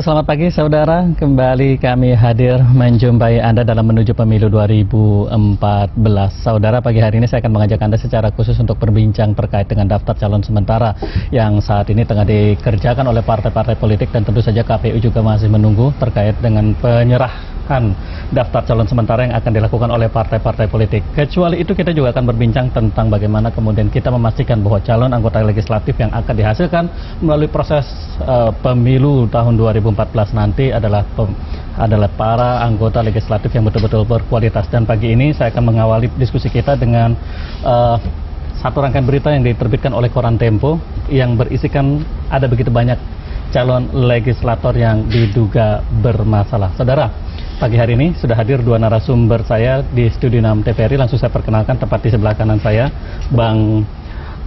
Halo, selamat pagi saudara. Kembali kami hadir menjumpai Anda dalam menuju pemilu 2014. Saudara, pagi hari ini saya akan mengajak Anda secara khusus untuk berbincang terkait dengan daftar calon sementara yang saat ini tengah dikerjakan oleh partai-partai politik, dan tentu saja KPU juga masih menunggu terkait dengan penyerahan daftar calon sementara yang akan dilakukan oleh partai-partai politik. Kecuali itu, kita juga akan berbincang tentang bagaimana kemudian kita memastikan bahwa calon anggota legislatif yang akan dihasilkan melalui proses pemilu tahun 2014 nanti adalah para anggota legislatif yang betul-betul berkualitas. Dan pagi ini saya akan mengawali diskusi kita dengan satu rangkaian berita yang diterbitkan oleh Koran Tempo yang berisikan ada begitu banyak calon legislator yang diduga bermasalah. Saudara, pagi hari ini sudah hadir dua narasumber saya di Studio 6 TVRI. Langsung saya perkenalkan, tepat di sebelah kanan saya, Bang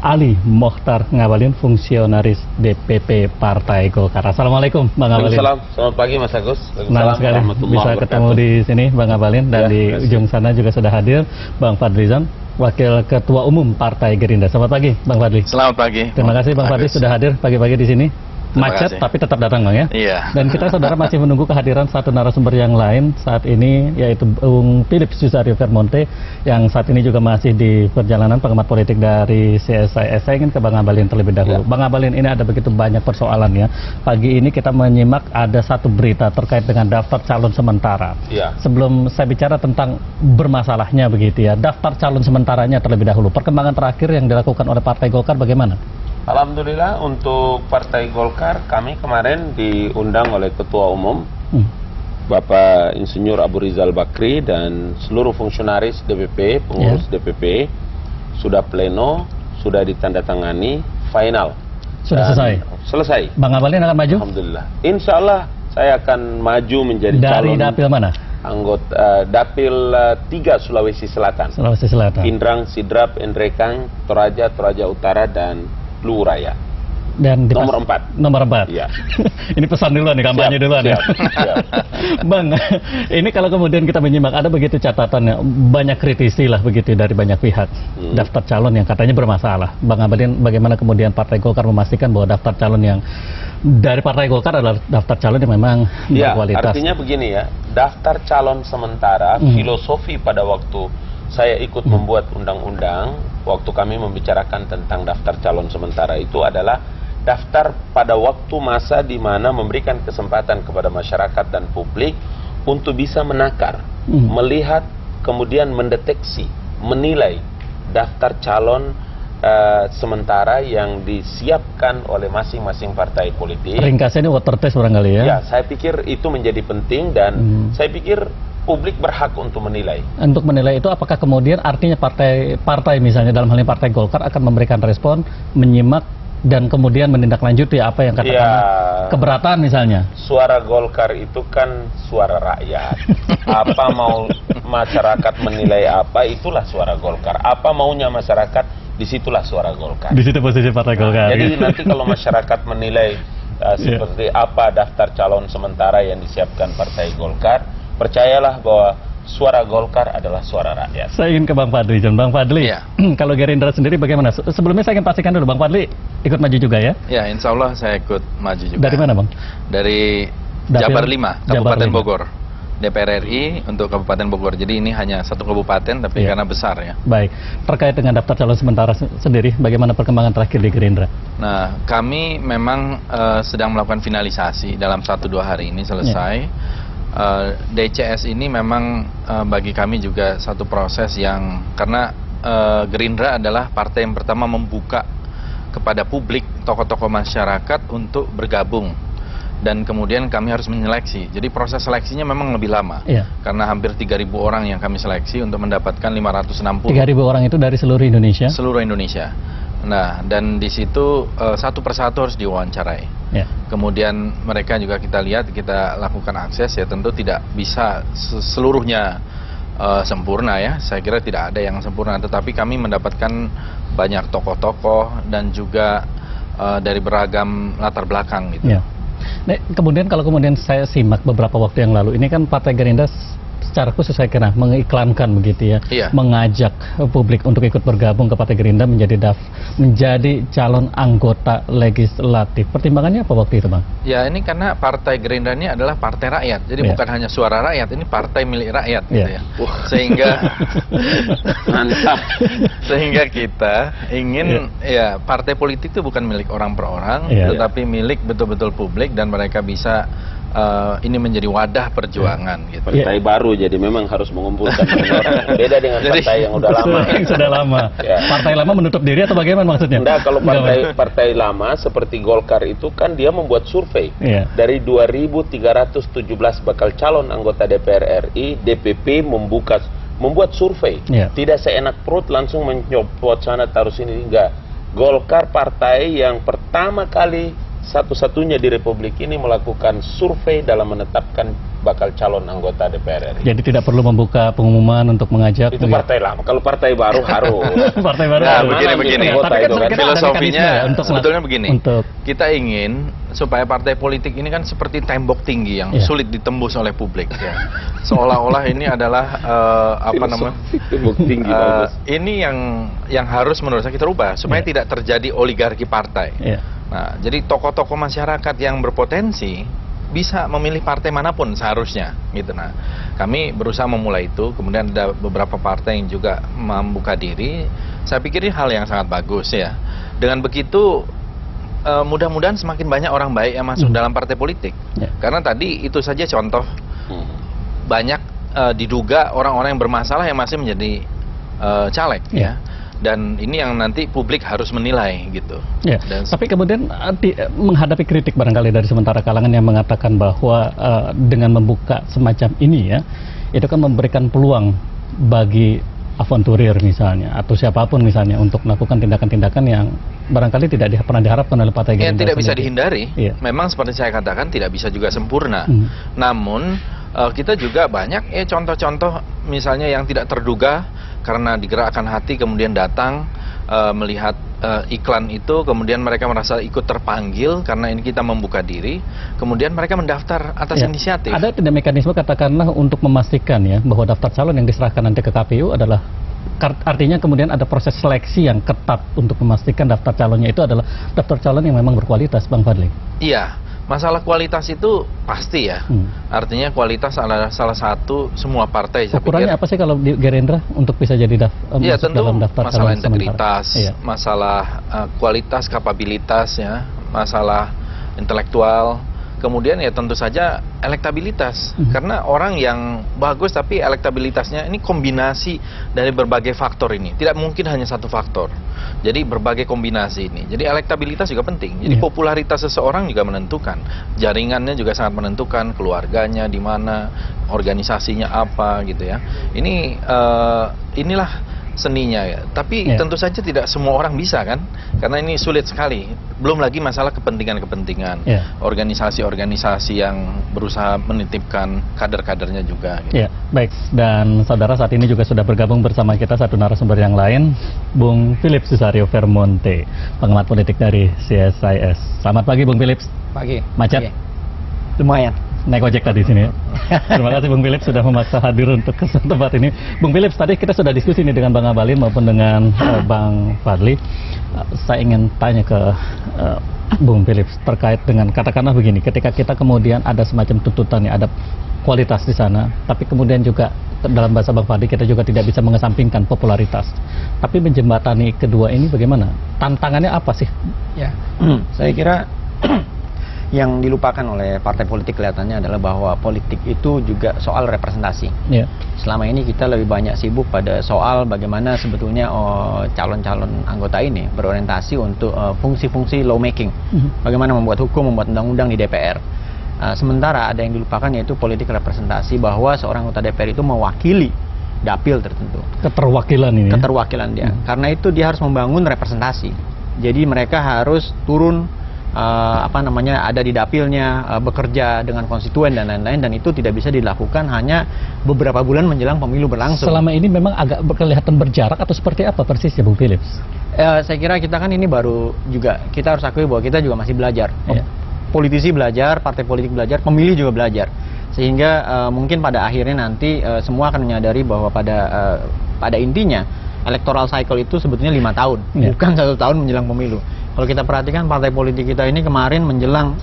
Ali Mokhtar Ngabalin, fungsionaris DPP Partai Golkar. Assalamualaikum, Bang Ngabalin. Assalamualaikum, selamat pagi Mas Agus. Senang sekali bisa ketemu di sini, Bang Ngabalin. Dan di ujung sana juga sudah hadir Bang Fadlizon, Wakil Ketua Umum Partai Gerindra. Selamat pagi, Bang Fadli. Selamat pagi. Terima kasih Bang Fadli sudah hadir pagi-pagi di sini. Macet tapi tetap datang, Bang, ya. Iya. Dan kita saudara masih menunggu kehadiran satu narasumber yang lain saat ini, yaitu Bung Philip Susario Vermonte, yang saat ini juga masih di perjalanan, pengamat politik dari CSIS. Saya ingin ke Bang Ngabalin terlebih dahulu. Bang Ngabalin, ini ada begitu banyak persoalan, ya. Pagi ini kita menyimak ada satu berita terkait dengan daftar calon sementara. Iya. Sebelum saya bicara tentang bermasalahnya begitu, ya, daftar calon sementaranya terlebih dahulu. Perkembangan terakhir yang dilakukan oleh Partai Golkar bagaimana? Alhamdulillah, untuk Partai Golkar kami kemarin diundang oleh Ketua Umum Bapak Insinyur Abu Rizal Bakri dan seluruh fungsionaris DPP, pengurus DPP, sudah pleno, sudah ditandatangani, final. Sudah selesai. Bang Ngabalin akan maju? Alhamdulillah. Insya Allah saya akan maju menjadi dari calon dapil mana? Anggota Dapil 3 Sulawesi Selatan. Sulawesi Selatan. Pindrang, Sidrap, Endrekang, Toraja, Toraja Utara, dan Luhuraya. Dan nomor 4. Nomor 4. Ya. Ini pesan duluan nih, kampanye duluan ya. Bang, ini kalau kemudian kita menyimak ada begitu catatannya, banyak kritisi lah begitu dari banyak pihak daftar calon yang katanya bermasalah. Bang Ngabalin, bagaimana kemudian Partai Golkar memastikan bahwa daftar calon yang dari Partai Golkar adalah daftar calon yang memang berkualitas? Artinya begini ya, daftar calon sementara, filosofi pada waktu saya ikut membuat undang-undang, waktu kami membicarakan tentang daftar calon sementara itu adalah daftar pada waktu masa di mana memberikan kesempatan kepada masyarakat dan publik untuk bisa menakar, melihat, kemudian mendeteksi, menilai daftar calon sementara yang disiapkan oleh masing-masing partai politik. Ringkasnya ini water test barangkali ya? Ya, saya pikir itu menjadi penting dan saya pikir publik berhak untuk menilai. Untuk menilai itu apakah kemudian artinya partai misalnya dalam hal ini Partai Golkar akan memberikan respon, menyimak dan kemudian menindaklanjuti apa yang katakan keberatan misalnya? Suara Golkar itu kan suara rakyat. Apa mau masyarakat menilai apa, itulah suara Golkar. Apa maunya masyarakat, disitulah suara Golkar. Di situ posisi Partai Golkar. Jadi nanti kalau masyarakat menilai seperti apa daftar calon sementara yang disiapkan Partai Golkar, percayalah bahwa suara Golkar adalah suara rakyat. Saya ingin ke Bang Fadli. Bang Fadli, kalau Gerindra sendiri bagaimana? Sebelumnya saya ingin pastikan dulu, Bang Fadli ikut maju juga ya? Ya, insya Allah saya ikut maju juga. Dari mana, Bang? Dari Jabar 5, Kabupaten Bogor. DPR RI untuk Kabupaten Bogor. Jadi ini hanya satu kabupaten, tapi karena besar ya. Baik, terkait dengan daftar calon sementara sendiri, bagaimana perkembangan terakhir di Gerindra? Nah, kami memang sedang melakukan finalisasi dalam 1-2 hari ini selesai. DCS ini memang bagi kami juga satu proses yang, karena Gerindra adalah partai yang pertama membuka kepada publik, tokoh-tokoh masyarakat untuk bergabung, dan kemudian kami harus menyeleksi. Jadi proses seleksinya memang lebih lama, karena hampir 3.000 orang yang kami seleksi untuk mendapatkan 560. 3.000 orang itu dari seluruh Indonesia? Seluruh Indonesia. Nah, dan di situ satu persatu harus diwawancarai. Kemudian mereka juga kita lihat, kita lakukan akses, ya tentu tidak bisa seluruhnya sempurna ya. Saya kira tidak ada yang sempurna, tetapi kami mendapatkan banyak tokoh-tokoh dan juga dari beragam latar belakang gitu. Nah, kemudian kalau kemudian saya simak beberapa waktu yang lalu, ini kan Partai Gerindra secara khusus saya kira mengiklankan begitu ya, mengajak publik untuk ikut bergabung ke Partai Gerindra menjadi calon anggota legislatif. Pertimbangannya apa waktu itu, Bang? Ya, ini karena Partai Gerindra ini adalah partai rakyat, jadi bukan hanya suara rakyat, ini partai milik rakyat gitu ya. Sehingga kita ingin ya partai politik itu bukan milik orang per orang, tetapi milik betul-betul publik, dan mereka bisa ini menjadi wadah perjuangan gitu. Partai baru, jadi memang harus mengumpulkan orang. Beda dengan partai yang udah lama. Yang sudah lama. Partai lama menutup diri atau bagaimana maksudnya? Enggak, kalau partai lama seperti Golkar itu kan dia membuat survei. Dari 2.317 bakal calon anggota DPR RI, DPP membuat survei. Tidak seenak perut langsung menyopot sana taruh sini, enggak. Golkar partai yang pertama kali satu-satunya di Republik ini melakukan survei dalam menetapkan bakal calon anggota DPR RI. Jadi tidak perlu membuka pengumuman untuk mengajak. Itu partai lama. Kalau partai baru harus. Partai baru. Nah, begini. Filosofinya sebetulnya begini. Kita ingin supaya partai politik ini kan seperti tembok tinggi yang sulit ditembus oleh publik. Ya. Seolah-olah ini adalah tembok tinggi. Ini yang harus menurut saya kita rubah supaya tidak terjadi oligarki partai. Nah, jadi tokoh-tokoh masyarakat yang berpotensi bisa memilih partai manapun seharusnya, gitu. Nah, kami berusaha memulai itu. Kemudian ada beberapa partai yang juga membuka diri. Saya pikir ini hal yang sangat bagus ya. Dengan begitu, mudah-mudahan semakin banyak orang baik yang masuk dalam partai politik. Karena tadi itu saja contoh banyak diduga orang-orang yang bermasalah yang masih menjadi caleg ya. Dan ini yang nanti publik harus menilai gitu. Tapi kemudian menghadapi kritik barangkali dari sementara kalangan yang mengatakan bahwa dengan membuka semacam ini ya, itu kan memberikan peluang bagi avanturir misalnya atau siapapun misalnya untuk melakukan tindakan-tindakan yang barangkali tidak pernah diharapkan oleh Partai Gerindra. Tidak bisa dihindari. Memang seperti saya katakan tidak bisa juga sempurna. Namun kita juga banyak contoh-contoh misalnya yang tidak terduga karena digerakkan hati kemudian datang melihat iklan itu, kemudian mereka merasa ikut terpanggil karena ini kita membuka diri, kemudian mereka mendaftar atas inisiatif. Ada tidak mekanisme katakanlah untuk memastikan ya bahwa daftar calon yang diserahkan nanti ke KPU adalah artinya kemudian ada proses seleksi yang ketat untuk memastikan daftar calonnya itu adalah daftar calon yang memang berkualitas, Bang Fadli? Iya. Masalah kualitas itu pasti ya. Artinya kualitas adalah salah satu semua partai. Ukurannya apa sih kalau di Gerindra untuk bisa jadi masuk dalam daftar masalah integritas, masalah kualitas, kapabilitas ya, masalah intelektual. Kemudian ya tentu saja elektabilitas. Karena orang yang bagus tapi elektabilitasnya ini kombinasi dari berbagai faktor ini. Tidak mungkin hanya satu faktor. Jadi berbagai kombinasi ini. Jadi elektabilitas juga penting. Jadi popularitas seseorang juga menentukan. Jaringannya juga sangat menentukan. Keluarganya di mana, organisasinya apa gitu ya. Ini inilah seninya ya. Tapi tentu saja tidak semua orang bisa kan. Karena ini sulit sekali. Belum lagi masalah kepentingan-kepentingan. Organisasi-organisasi yang berusaha menitipkan kader-kadernya juga gitu. Baik. Dan saudara saat ini juga sudah bergabung bersama kita satu narasumber yang lain, Bung Philip Susario Vermonte, pengamat politik dari CSIS. Selamat pagi Bung Philip. Pagi. Macet? Lumayan. Naik ojek tadi sini ya. Terima kasih Bung Philip sudah memaksa hadir untuk ke tempat ini. Bung Philip, tadi kita sudah diskusi nih dengan Bang Abalin maupun dengan Bang Fadli. Saya ingin tanya ke Bung Philip terkait dengan katakanlah begini, ketika kita kemudian ada semacam tuntutan ya, ada kualitas di sana, tapi kemudian juga dalam bahasa Bang Fadli kita juga tidak bisa mengesampingkan popularitas. Tapi menjembatani kedua ini bagaimana? Tantangannya apa sih? Ya, saya kira yang dilupakan oleh partai politik kelihatannya adalah bahwa politik itu juga soal representasi. Selama ini kita lebih banyak sibuk pada soal bagaimana sebetulnya calon-calon anggota ini berorientasi untuk fungsi-fungsi lawmaking, bagaimana membuat hukum, membuat undang-undang di DPR. Sementara ada yang dilupakan yaitu politik representasi, bahwa seorang anggota DPR itu mewakili dapil tertentu. Keterwakilan ini. Keterwakilan dia. Karena itu dia harus membangun representasi. Jadi mereka harus turun ada di dapilnya, bekerja dengan konstituen dan lain-lain, dan itu tidak bisa dilakukan hanya beberapa bulan menjelang pemilu berlangsung. Selama ini memang agak kelihatan berjarak atau seperti apa persisnya Bung Philips? Saya kira kita kan ini baru juga, kita harus akui bahwa kita juga masih belajar. Politisi belajar, partai politik belajar, pemilih juga belajar. Sehingga mungkin pada akhirnya nanti semua akan menyadari bahwa pada intinya electoral cycle itu sebetulnya 5 tahun, bukan 1 tahun menjelang pemilu. Kalau kita perhatikan partai politik kita ini kemarin menjelang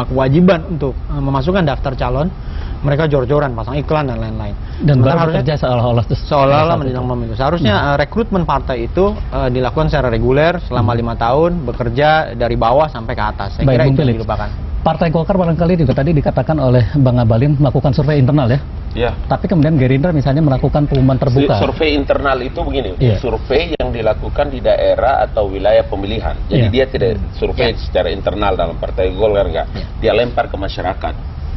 kewajiban untuk memasukkan daftar calon, mereka jor-joran pasang iklan dan lain-lain. Dan baru bekerja seolah-olah menjelang pemilu. Seharusnya rekrutmen partai itu dilakukan secara reguler selama 5 tahun, bekerja dari bawah sampai ke atas. Saya kira itu yang dilupakan. Partai Golkar barangkali juga tadi dikatakan oleh Bang Abalin melakukan survei internal ya. Ya. Tapi kemudian Gerindra misalnya melakukan pengumuman terbuka. Survei internal itu begini, survei yang dilakukan di daerah atau wilayah pemilihan. Jadi dia tidak survei secara internal dalam Partai Golkar, enggak. Dia lempar ke masyarakat.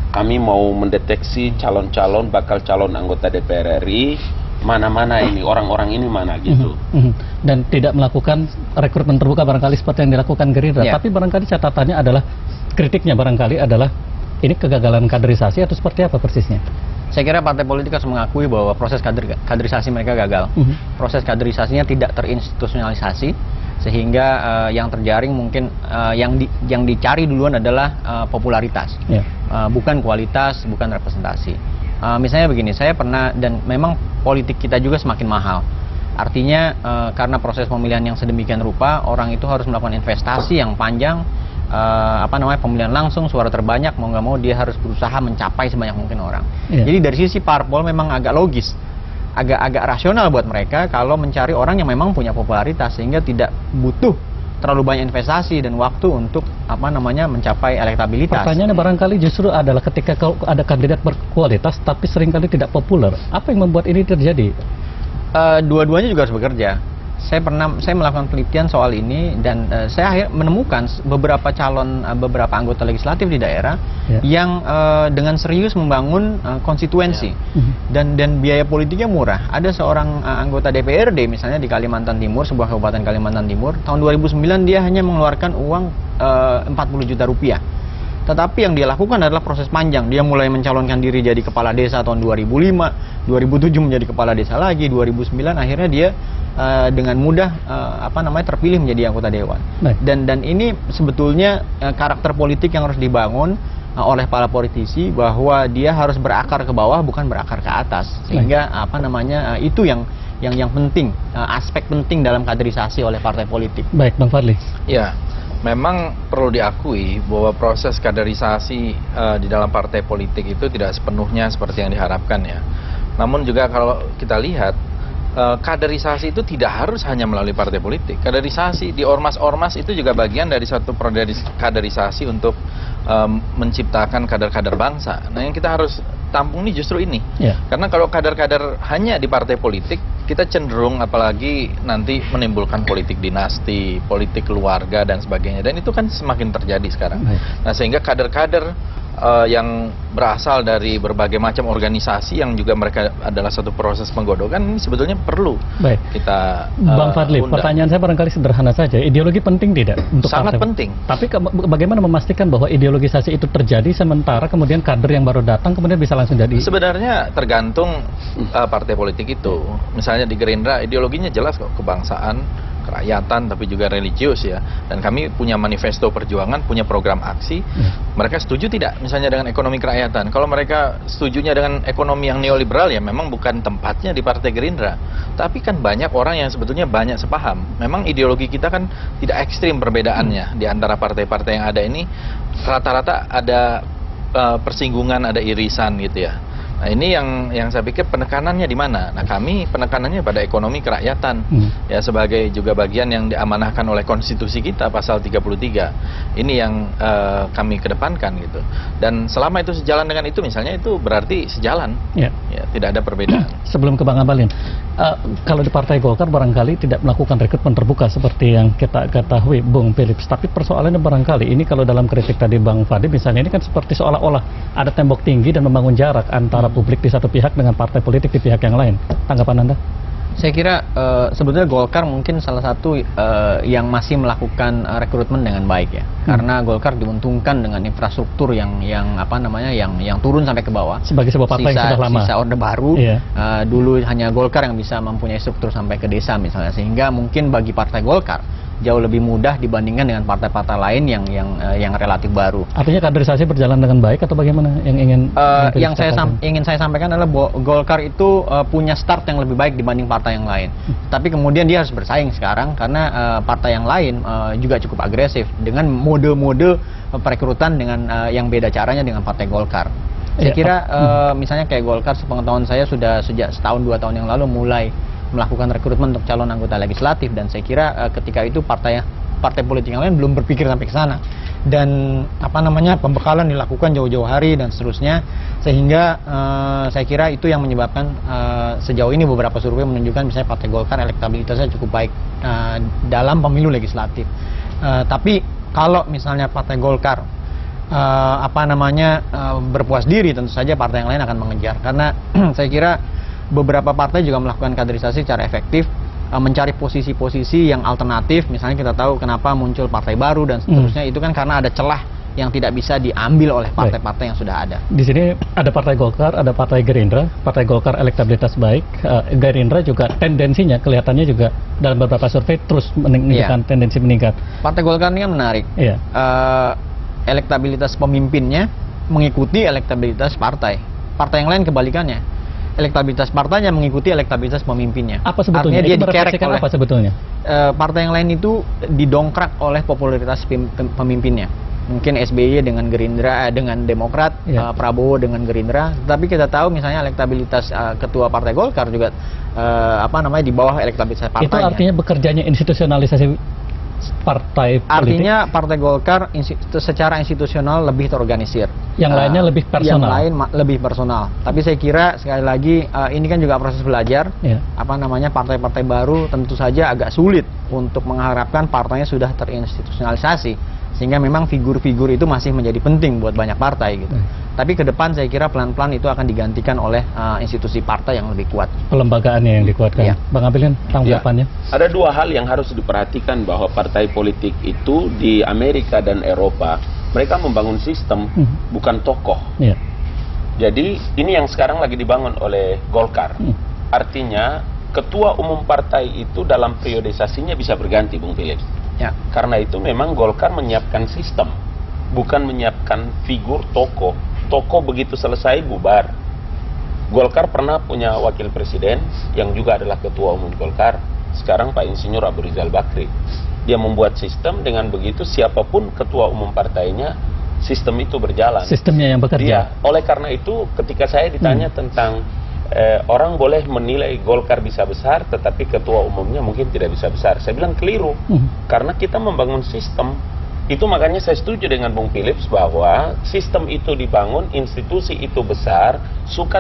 Kami mau mendeteksi calon-calon, bakal calon anggota DPR RI, mana-mana ini, orang-orang ini mana gitu. Dan tidak melakukan rekrutmen terbuka barangkali seperti yang dilakukan Gerindra. Tapi barangkali catatannya adalah, kritiknya barangkali adalah, ini kegagalan kaderisasi atau seperti apa persisnya? Saya kira partai politik harus mengakui bahwa proses kaderisasi mereka gagal. Proses kaderisasinya tidak terinstitusionalisasi, sehingga yang terjaring mungkin yang dicari duluan adalah popularitas, bukan kualitas, bukan representasi. Misalnya begini, saya pernah, dan memang politik kita juga semakin mahal. Artinya karena proses pemilihan yang sedemikian rupa, orang itu harus melakukan investasi yang panjang. Pemilihan langsung, suara terbanyak, mau nggak mau dia harus berusaha mencapai sebanyak mungkin orang. Jadi dari sisi parpol memang agak logis, agak rasional buat mereka kalau mencari orang yang memang punya popularitas, sehingga tidak butuh terlalu banyak investasi dan waktu untuk mencapai elektabilitas. Pertanyaannya barangkali justru adalah ketika ada kandidat berkualitas tapi seringkali tidak populer, apa yang membuat ini terjadi? Dua-duanya juga harus bekerja. Saya melakukan penelitian soal ini, dan saya menemukan beberapa anggota legislatif di daerah yang dengan serius membangun konstituensi dan biaya politiknya murah. Ada seorang anggota DPRD misalnya di Kalimantan Timur, sebuah kabupaten Kalimantan Timur, tahun 2009 dia hanya mengeluarkan uang 40 juta rupiah. Tetapi yang dia lakukan adalah proses panjang. Dia mulai mencalonkan diri jadi kepala desa tahun 2005, 2007 menjadi kepala desa lagi, 2009 akhirnya dia dengan mudah terpilih menjadi anggota dewan. Dan ini sebetulnya karakter politik yang harus dibangun oleh para politisi, bahwa dia harus berakar ke bawah bukan berakar ke atas. Sehingga itu yang penting, aspek penting dalam kaderisasi oleh partai politik. Baik, Bang Fadli. Ya. Memang perlu diakui bahwa proses kaderisasi di dalam partai politik itu tidak sepenuhnya seperti yang diharapkan ya. Namun juga kalau kita lihat, kaderisasi itu tidak harus hanya melalui partai politik. Kaderisasi di ormas-ormas itu juga bagian dari satu kaderisasi untuk menciptakan kader-kader bangsa. Nah, yang kita harus tampung ini justru ini. Karena kalau kader-kader hanya di partai politik, kita cenderung apalagi nanti menimbulkan politik dinasti, politik keluarga dan sebagainya. Dan itu kan semakin terjadi sekarang. Nah, sehingga kader-kader yang berasal dari berbagai macam organisasi yang juga mereka adalah satu proses penggodokan, ini sebetulnya perlu kita Bang Fadli, pertanyaan saya barangkali sederhana saja. Ideologi penting tidak untuk sangat partai? Penting. Tapi bagaimana memastikan bahwa ideologisasi itu terjadi sementara kemudian kader yang baru datang kemudian bisa langsung jadi? Sebenarnya tergantung partai politik itu. Misalnya di Gerindra ideologinya jelas kok, kebangsaan, kerakyatan, tapi juga religius ya. Dan kami punya manifesto perjuangan, punya program aksi. Mereka setuju tidak misalnya dengan ekonomi kerakyatan? Kalau mereka setujunya dengan ekonomi yang neoliberal, ya memang bukan tempatnya di Partai Gerindra. Tapi kan banyak orang yang sebetulnya banyak sepaham. Memang ideologi kita kan tidak ekstrim perbedaannya di antara partai-partai yang ada ini. Rata-rata ada persinggungan, ada irisan gitu ya. Nah, ini yang saya pikir penekanannya di mana? Nah, kami penekanannya pada ekonomi kerakyatan ya, sebagai juga bagian yang diamanahkan oleh konstitusi kita pasal 33. Ini yang kami kedepankan gitu. Dan selama itu sejalan dengan itu, misalnya itu berarti sejalan. Ya, tidak ada perbedaan. Sebelum ke Bang Abalin, kalau di Partai Golkar barangkali tidak melakukan rekrutmen terbuka seperti yang kita ketahui Bung Philips. Tapi persoalannya barangkali ini kalau dalam kritik tadi Bang Fadli misalnya, ini kan seperti seolah-olah ada tembok tinggi dan membangun jarak antara publik di satu pihak dengan partai politik di pihak yang lain. Tanggapan Anda? Saya kira sebetulnya Golkar mungkin salah satu yang masih melakukan rekrutmen dengan baik ya. Karena Golkar diuntungkan dengan infrastruktur yang turun sampai ke bawah. Sebagai sebuah partai yang sudah lama. Sisa Orde Baru. Dulu hanya Golkar yang bisa mempunyai struktur sampai ke desa misalnya. Sehingga mungkin bagi Partai Golkar jauh lebih mudah dibandingkan dengan partai-partai lain yang relatif baru. Artinya kaderisasi berjalan dengan baik atau bagaimana yang ingin saya sampaikan adalah bahwa Golkar itu punya start yang lebih baik dibanding partai yang lain. Tapi kemudian dia harus bersaing sekarang karena partai yang lain juga cukup agresif dengan mode-mode perekrutan dengan yang beda caranya dengan partai Golkar. Saya kira misalnya kayak Golkar, sepengetahuan saya sudah sejak setahun 2 tahun yang lalu mulai melakukan rekrutmen untuk calon anggota legislatif, dan saya kira ketika itu partai politik yang lain belum berpikir sampai ke sana, dan pembekalan dilakukan jauh-jauh hari dan seterusnya, sehingga saya kira itu yang menyebabkan sejauh ini beberapa survei menunjukkan misalnya partai Golkar elektabilitasnya cukup baik dalam pemilu legislatif. Tapi kalau misalnya partai Golkar berpuas diri, tentu saja partai yang lain akan mengejar, karena saya kira beberapa partai juga melakukan kaderisasi secara efektif, mencari posisi-posisi yang alternatif. Misalnya kita tahu kenapa muncul partai baru dan seterusnya, itu kan karena ada celah yang tidak bisa diambil oleh partai-partai yang sudah ada. Di sini ada partai Golkar, ada partai Gerindra. Partai Golkar elektabilitas baik, Gerindra juga tendensinya kelihatannya juga dalam beberapa survei terus menunjukkan tendensi meningkat. Partai Golkar ini kan menarik. Elektabilitas pemimpinnya mengikuti elektabilitas partai. Partai yang lain kebalikannya. Elektabilitas partainya mengikuti elektabilitas pemimpinnya. Apa sebetulnya? Artinya dia dikerek oleh apa sebetulnya? Partai yang lain itu didongkrak oleh popularitas pemimpinnya. Mungkin SBY dengan Gerindra, dengan Demokrat, Prabowo dengan Gerindra. Tapi kita tahu misalnya elektabilitas ketua Partai Golkar juga di bawah elektabilitas partainya. Itu artinya bekerjanya institusionalisasi partai politik? Artinya Partai Golkar secara institusional lebih terorganisir. Yang lainnya lebih personal? Yang lain lebih personal. Tapi saya kira sekali lagi ini kan juga proses belajar. Partai-partai baru tentu saja agak sulit untuk mengharapkan partainya sudah terinstitusionalisasi. Sehingga memang figur-figur itu masih menjadi penting buat banyak partai gitu. Tapi ke depan saya kira pelan-pelan itu akan digantikan oleh institusi partai yang lebih kuat. Pelembagaannya yang dikuatkan. Bang Abilin, tanggapannya? Ada 2 hal yang harus diperhatikan, bahwa partai politik itu di Amerika dan Eropa, mereka membangun sistem, bukan tokoh. Jadi ini yang sekarang lagi dibangun oleh Golkar. Artinya ketua umum partai itu dalam periodisasinya bisa berganti, Bung Philip. Karena itu memang Golkar menyiapkan sistem, bukan menyiapkan figur tokoh. Tokoh begitu selesai bubar. Golkar pernah punya wakil presiden yang juga adalah ketua umum Golkar, sekarang Pak Insinyur Abu Rizal Bakri. Dia membuat sistem, dengan begitu siapapun ketua umum partainya, sistem itu berjalan. Sistemnya yang bekerja. Oleh karena itu ketika saya ditanya tentang orang boleh menilai Golkar bisa besar, tetapi ketua umumnya mungkin tidak bisa besar, saya bilang keliru. Karena kita membangun sistem. Itu makanya saya setuju dengan Bung Philips bahwa sistem itu dibangun, institusi itu besar, suka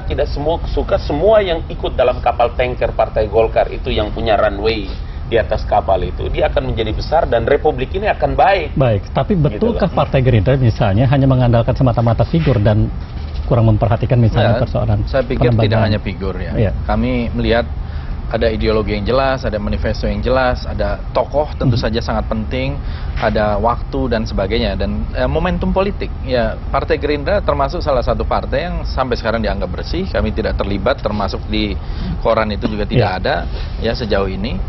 semua yang ikut dalam kapal tanker Partai Golkar itu yang punya runway di atas kapal itu, dia akan menjadi besar dan republik ini akan baik. Tapi betulkah Partai Gerindra misalnya hanya mengandalkan semata-mata figur dan kurang memperhatikan misalnya persoalan? Saya pikir tidak hanya figur ya. Kami melihat ada ideologi yang jelas, ada manifesto yang jelas, ada tokoh tentu saja sangat penting, ada waktu dan sebagainya, dan momentum politik. Partai Gerindra termasuk salah satu partai yang sampai sekarang dianggap bersih. Kami tidak terlibat, termasuk di koran itu juga tidak ada sejauh ini.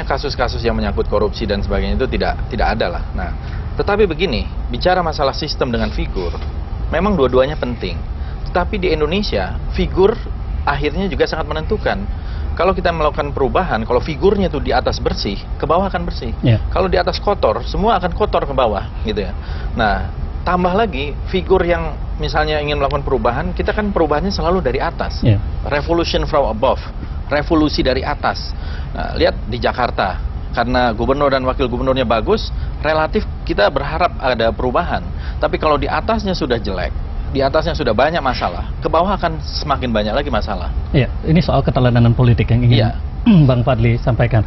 Kasus-kasus yang menyangkut korupsi dan sebagainya itu tidak ada lah. Nah, tetapi begini, bicara masalah sistem dengan figur, memang dua-duanya penting. Tetapi di Indonesia, figur akhirnya juga sangat menentukan. Kalau kita melakukan perubahan, kalau figurnya itu di atas bersih, ke bawah akan bersih. Kalau di atas kotor, semua akan kotor ke bawah, gitu ya. Nah, tambah lagi figur yang misalnya ingin melakukan perubahan, kita kan perubahannya selalu dari atas. Revolution from above, revolusi dari atas. Nah, lihat di Jakarta, karena gubernur dan wakil gubernurnya bagus, relatif kita berharap ada perubahan. Tapi kalau di atasnya sudah jelek, di atasnya sudah banyak masalah, ke bawah akan semakin banyak lagi masalah. Ini soal keteladanan politik yang ingin Bang Fadli sampaikan.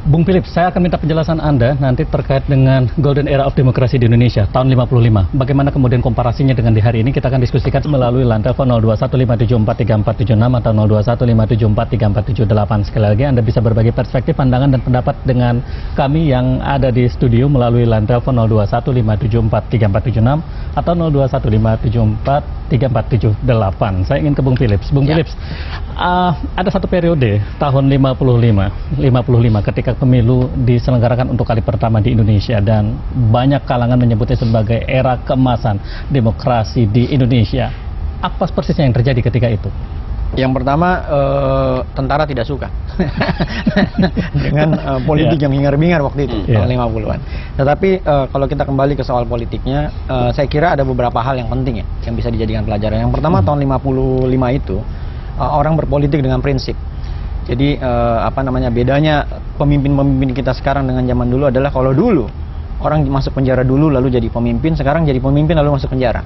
Bung Philips, saya akan minta penjelasan Anda nanti terkait dengan Golden Era of Demokrasi di Indonesia tahun 55. Bagaimana kemudian komparasinya dengan di hari ini? Kita akan diskusikan melalui line telepon 0215743476 atau 0215743478. Sekali lagi Anda bisa berbagi perspektif, pandangan dan pendapat dengan kami yang ada di studio melalui line telepon 0215743476 atau 021574 3478. Saya ingin ke Bung Philips. Bung Philips, ada satu periode tahun 55 ketika pemilu diselenggarakan untuk kali pertama di Indonesia dan banyak kalangan menyebutnya sebagai era keemasan demokrasi di Indonesia. Apa persisnya yang terjadi ketika itu? Yang pertama, tentara tidak suka dengan politik yang hingar-bingar waktu itu, tahun 50-an. Tetapi kalau kita kembali ke soal politiknya, saya kira ada beberapa hal yang penting ya, yang bisa dijadikan pelajaran. Yang pertama, tahun 55 itu, orang berpolitik dengan prinsip. Jadi, bedanya pemimpin-pemimpin kita sekarang dengan zaman dulu adalah kalau dulu orang masuk penjara dulu lalu jadi pemimpin, sekarang jadi pemimpin lalu masuk penjara,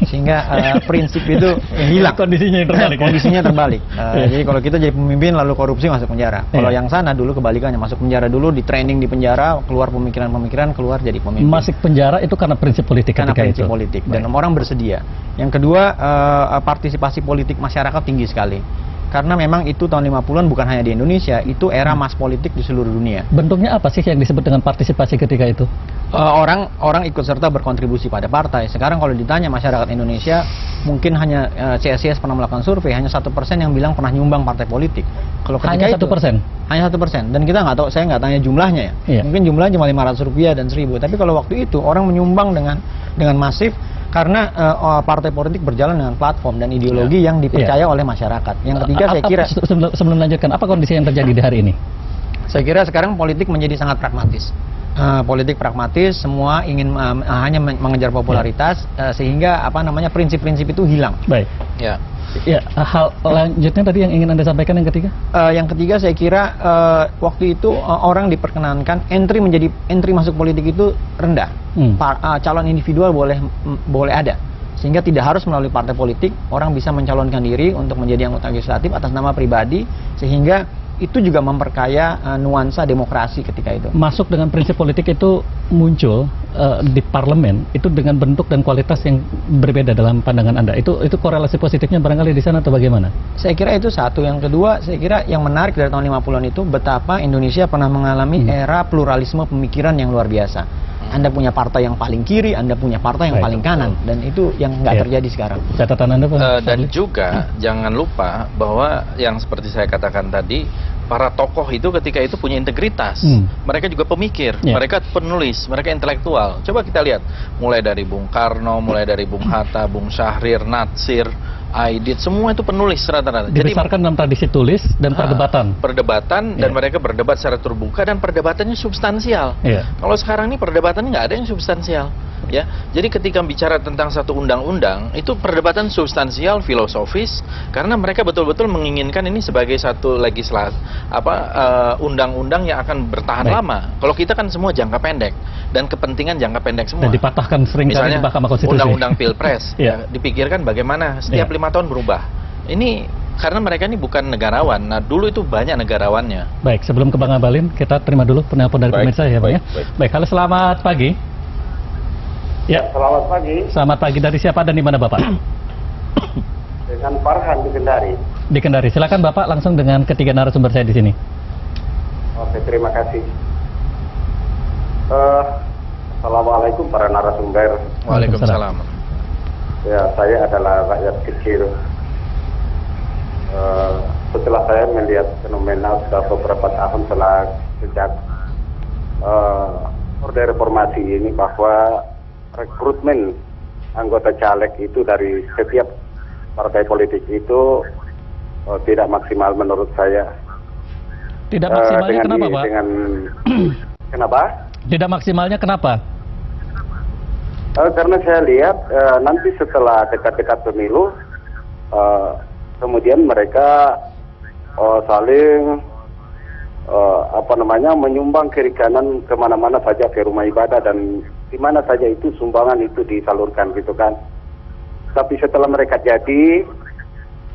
sehingga prinsip itu hilang. Kondisinya yang terbalik. Kondisinya terbalik. Jadi kalau kita jadi pemimpin lalu korupsi masuk penjara. Kalau yang sana dulu kebalikannya, masuk penjara dulu, di training di penjara, keluar pemikiran-pemikiran, keluar jadi pemimpin. Masuk penjara itu karena prinsip politik. Karena prinsip politik dan orang bersedia. Yang kedua, partisipasi politik masyarakat tinggi sekali. Karena memang itu tahun 50-an bukan hanya di Indonesia, itu era mas politik di seluruh dunia. Bentuknya apa sih yang disebut dengan partisipasi ketika itu? Orang ikut serta berkontribusi pada partai. Sekarang kalau ditanya masyarakat Indonesia, mungkin hanya CSIS pernah melakukan survei, hanya 1% yang bilang pernah nyumbang partai politik. Kalau hanya 1%? Hanya 1%. Dan kita nggak tahu, saya nggak tanya jumlahnya ya. Iya. Mungkin jumlahnya cuma Rp500 dan Rp1.000. Tapi kalau waktu itu orang menyumbang dengan masif, karena partai politik berjalan dengan platform dan ideologi yang dipercaya oleh masyarakat. Yang ketiga, saya kira sebelum melanjutkan, apa kondisi yang terjadi di hari ini? Saya kira sekarang politik menjadi sangat pragmatis. Politik pragmatis, semua ingin hanya mengejar popularitas, sehingga prinsip-prinsip itu hilang. Baik. Ya, hal lanjutnya tadi yang ingin Anda sampaikan yang ketiga? Yang ketiga, saya kira waktu itu orang diperkenankan entry masuk politik itu rendah. Calon individual boleh ada, sehingga tidak harus melalui partai politik. Orang bisa mencalonkan diri untuk menjadi anggota legislatif atas nama pribadi, sehingga itu juga memperkaya nuansa demokrasi ketika itu. Masuk dengan prinsip politik itu muncul di parlemen itu dengan bentuk dan kualitas yang berbeda dalam pandangan Anda. Itu korelasi positifnya barangkali di sana atau bagaimana? Saya kira itu satu. Yang kedua, saya kira yang menarik dari tahun 50-an itu betapa Indonesia pernah mengalami era pluralisme pemikiran yang luar biasa. Anda punya partai yang paling kiri, Anda punya partai yang paling kanan, dan itu yang nggak terjadi sekarang. Catatan Anda, Pak? Dan juga jangan lupa bahwa yang seperti saya katakan tadi, para tokoh itu ketika itu punya integritas. Mereka juga pemikir, mereka penulis, mereka intelektual. Coba kita lihat, mulai dari Bung Karno, mulai dari Bung Hatta, Bung Syahrir, Natsir, Aidit, semua itu penulis rata-rata. Dibesarkan dalam tradisi tulis dan perdebatan dan mereka berdebat secara terbuka dan perdebatannya substansial. Kalau sekarang ini perdebatannya nggak ada yang substansial. Ya, jadi ketika bicara tentang satu undang-undang itu perdebatan substansial, filosofis, karena mereka betul-betul menginginkan ini sebagai satu undang-undang yang akan bertahan lama. Kalau kita kan semua jangka pendek dan kepentingan jangka pendek semua. Dan dipatahkan sering kali di Mahkamah Konstitusi. Undang-undang Pilpres dipikirkan bagaimana setiap 5 tahun berubah. Ini karena mereka ini bukan negarawan. Nah, dulu itu banyak negarawannya. Baik, sebelum ke Bang Abalin, kita terima dulu penelpon dari pemirsa ya, Pak ya. Baik, halo, selamat pagi. Ya, selamat pagi. Selamat pagi, dari siapa dan di mana Bapak? Dengan Farhan di Kendari. Di Kendari. Silakan Bapak langsung dengan ketiga narasumber saya di sini. Oke, terima kasih. Assalamualaikum para narasumber. Waalaikumsalam. Ya, saya adalah rakyat kecil. Setelah saya melihat fenomena sudah beberapa tahun sejak Orde Reformasi ini, bahwa rekrutmen anggota caleg itu dari setiap partai politik itu tidak maksimal menurut saya. Tidak maksimalnya kenapa, Pak? Kenapa? Tidak maksimalnya kenapa? Karena saya lihat nanti setelah dekat-dekat pemilu, kemudian mereka saling menyumbang kiri kanan kemana-mana saja, ke rumah ibadah dan di mana saja itu sumbangan itu disalurkan gitu kan. Tapi setelah mereka jadi,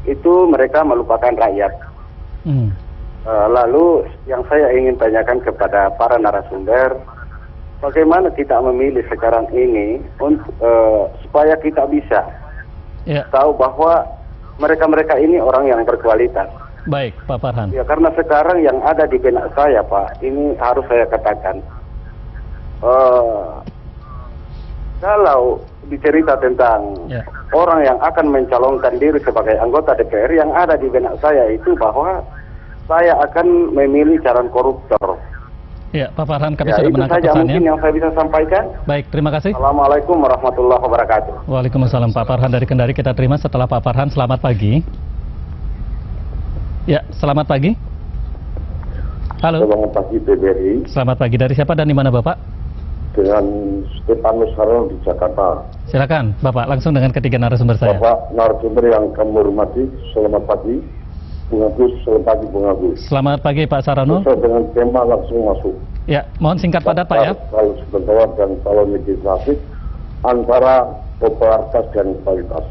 itu mereka melupakan rakyat. Lalu yang saya ingin tanyakan kepada para narasumber, bagaimana kita memilih sekarang ini supaya kita bisa tahu bahwa mereka-mereka ini orang yang berkualitas. Baik, Pak Farhan. Ya, karena sekarang yang ada di benak saya, Pak, ini harus saya katakan, kalau dicerita tentang orang yang akan mencalonkan diri sebagai anggota DPR, yang ada di benak saya itu bahwa saya akan memilih calon koruptor. Ya, Pak Farhan, kami sudah menangkap pesannya. Itu saja mungkin yang saya bisa sampaikan. Baik, terima kasih. Assalamualaikum warahmatullahi wabarakatuh. Waalaikumsalam. Pak Farhan dari Kendari kita terima. Setelah Pak Farhan, selamat pagi. Ya, selamat pagi. Halo. Selamat pagi TVRI. Selamat pagi. Dari siapa dan di mana Bapak? Dengan Stefanus Harel di Jakarta. Silakan Bapak, langsung dengan ketiga narasumber saya. Bapak narasumber yang kami hormati, selamat pagi. Bung Agus, selamat pagi Bung Agus. Selamat pagi Pak Sarano. Sesuai dengan tema langsung masuk. Ya, mohon singkat padat Pak ya. Kalau sebentar dan kalau legislatif antara popularitas dan kualitas.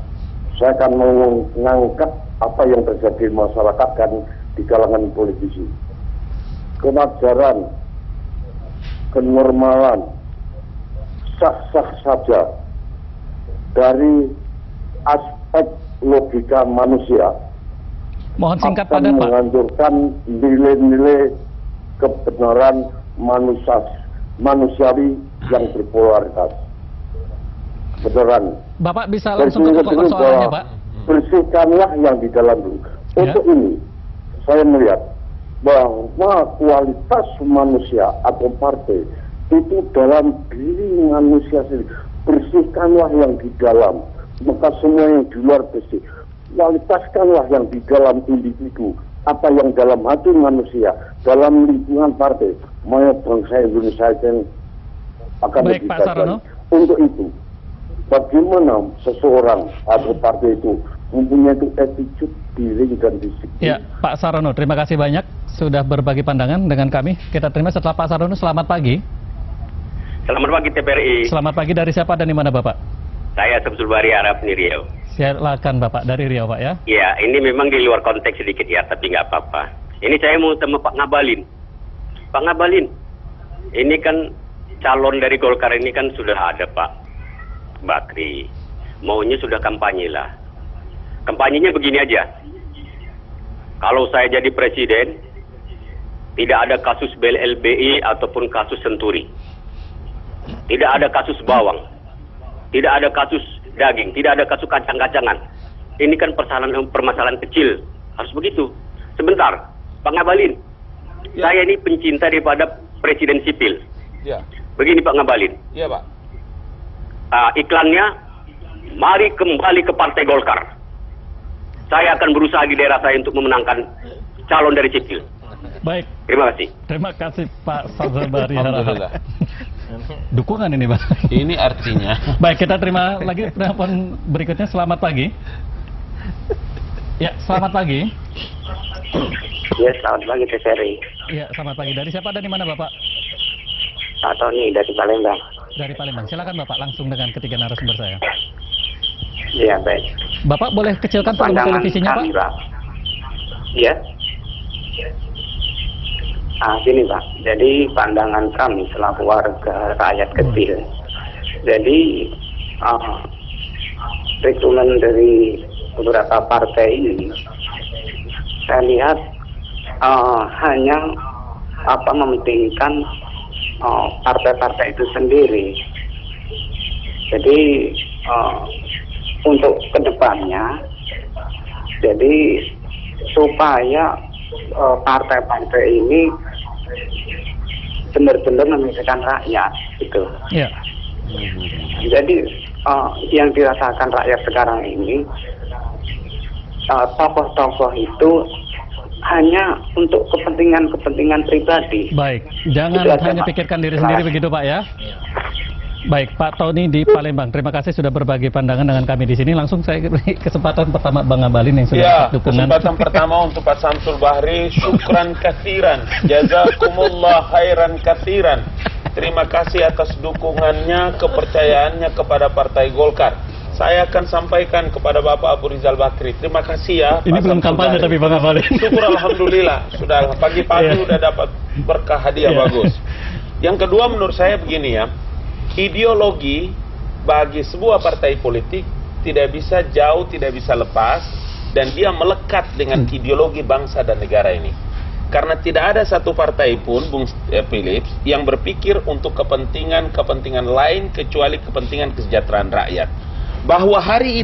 Saya akan mengangkat apa yang terjadi di masyarakat dan di kalangan politisi. Kewajaran, kenormalan, sah-sah saja dari aspek logika manusia. Mohon singkat padat Pak. Menghancurkan nilai-nilai kebenaran manusiawi yang berpolaritas. Beneran. Bapak bisa langsung ke pokok persoalannya Pak. Bersihkanlah yang di dalam dulu. Untuk ini saya melihat bahwa kualitas manusia atau partai itu dalam diri manusia sendiri. Bersihkanlah yang di dalam, maka semua yang di luar bersih. Kualitaskanlah yang di dalam individu, apa yang dalam hati manusia, dalam lingkungan partai, maka bangsa Indonesia yang akan lebih baik. Untuk itu, bagaimana seseorang atau partai itu mempunyai attitude, diri dan disiplin. Ya, Pak Sarano, terima kasih banyak sudah berbagi pandangan dengan kami. Kita terima setelah Pak Sarano. Selamat pagi. Selamat pagi TVRI. Selamat pagi, dari siapa dan di mana Bapak? Saya Samsul Bari Arab di Riau. Silakan Bapak, dari Riau Pak ya. Ya, ini memang di luar konteks sedikit ya, tapi nggak apa-apa. Ini saya mau sama Pak Ngabalin. Pak Ngabalin, ini kan calon dari Golkar ini kan sudah ada Pak Bakri. Maunya sudah kampanye lah. Kampanyenya begini aja. Kalau saya jadi presiden, tidak ada kasus BLBI ataupun kasus Senturi. Tidak ada kasus bawang. Tidak ada kasus daging. Tidak ada kasus kacang-kacangan. Ini kan permasalahan kecil. Harus begitu. Sebentar, Pak Ngabalin. Ya. Saya ini pencinta daripada presiden sipil. Ya. Begini Pak Ngabalin. Iya Pak. Iklannya, mari kembali ke Partai Golkar. Saya akan berusaha di daerah saya untuk memenangkan calon dari sipil. Baik. Terima kasih. Terima kasih Pak Samsul Bari. Alhamdulillah. Dukungan ini Pak. Ini artinya. Baik, kita terima lagi penelpon berikutnya. Selamat pagi. Ya, selamat pagi. Ya, selamat pagi TVRI. Ya, selamat pagi. Dari siapa dan di mana Bapak? Pak Tony dari Palembang. Dari Palembang. Silakan Bapak, langsung dengan ketiga narasumber saya. Iya, baik. Bapak boleh kecilkan volume televisinya Pak? Iya. Gini Pak, jadi pandangan kami selaku warga rakyat kecil. Jadi rekrutan dari beberapa partai ini, saya lihat hanya mementingkan partai-partai itu sendiri. Jadi untuk kedepannya, jadi supaya partai-partai ini benar-benar memikirkan rakyat, gitu. Ya. Jadi yang dirasakan rakyat sekarang ini, tokoh-tokoh itu hanya untuk kepentingan pribadi. Baik, jangan hanya pikirkan diri sendiri begitu Pak ya. Baik, Pak Tony di Palembang, terima kasih sudah berbagi pandangan dengan kami di sini. Langsung saya beri kesempatan pertama Bang Ngabalin yang sudah dukungan. Kesempatan pertama untuk Pak Samsul Bahri, syukran kathiran, jazakumullah khairan kathiran. Terima kasih atas dukungannya, kepercayaannya kepada Partai Golkar. Saya akan sampaikan kepada Bapak Abu Rizal Bakri. Terima kasih ya. Ini belum kampanye tapi Bang Ngabalin. Syukur alhamdulillah, sudah pagi-pagi sudah dapat berkah hadiah bagus. Yang kedua menurut saya begini ya. Ideologi bagi sebuah partai politik tidak bisa jauh, tidak bisa lepas, dan dia melekat dengan ideologi bangsa dan negara ini. Karena tidak ada satu partai pun, Bung Philips, yang berpikir untuk kepentingan lain kecuali kepentingan kesejahteraan rakyat. bahwa hari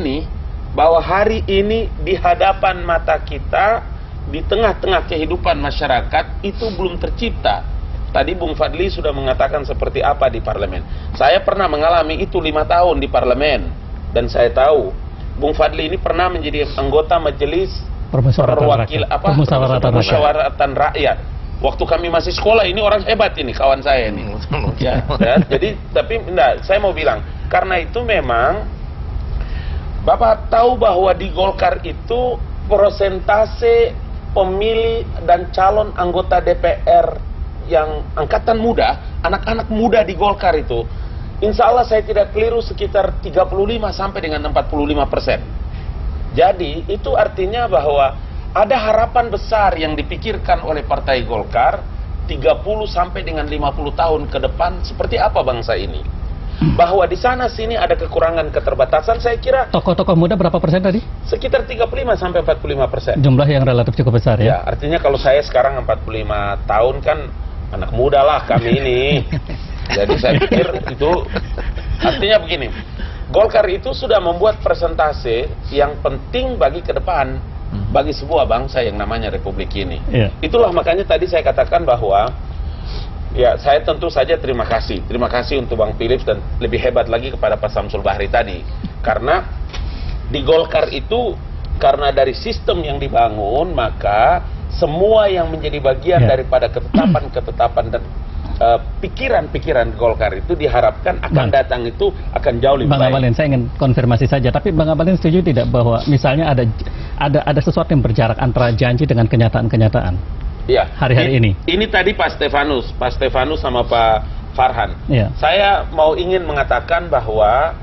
ini di hadapan mata kita, di tengah-tengah kehidupan masyarakat itu belum tercipta. Tadi Bung Fadli sudah mengatakan seperti apa di parlemen. Saya pernah mengalami itu 5 tahun di parlemen, dan saya tahu Bung Fadli ini pernah menjadi anggota majelis permusyawaratan rakyat. Waktu kami masih sekolah, ini orang hebat ini, kawan saya ini. Ya, jadi tapi enggak, saya mau bilang, karena itu memang Bapak tahu bahwa di Golkar itu persentase pemilih dan calon anggota DPR yang angkatan muda, anak-anak muda di Golkar itu, insya Allah saya tidak keliru sekitar 35 sampai dengan 45%. Jadi itu artinya bahwa ada harapan besar yang dipikirkan oleh Partai Golkar 30 sampai dengan 50 tahun ke depan seperti apa bangsa ini. Bahwa di sana sini ada kekurangan keterbatasan, saya kira. Tokoh-tokoh muda berapa persen tadi? Sekitar 35 sampai 45%. Jumlah yang relatif cukup besar ya? Ya, artinya kalau saya sekarang 45 tahun kan anak muda lah kami ini. Jadi saya pikir itu artinya begini, Golkar itu sudah membuat presentase yang penting bagi ke depan, bagi sebuah bangsa yang namanya Republik ini. Itulah makanya tadi saya katakan bahwa ya, saya tentu saja terima kasih untuk Bang Philips dan lebih hebat lagi kepada Pak Samsul Bahri tadi. Karena di Golkar itu, karena dari sistem yang dibangun, maka semua yang menjadi bagian daripada ketetapan-ketetapan dan pikiran-pikiran Golkar itu diharapkan akan datang itu akan jauh lebih baik. Bang Abalin, saya ingin konfirmasi saja, tapi Bang Abalin setuju tidak bahwa misalnya ada sesuatu yang berjarak antara janji dengan kenyataan-kenyataan? Iya, hari-hari ini. Ini tadi Pak Stefanus sama Pak Farhan. Ya. Saya ingin mengatakan bahwa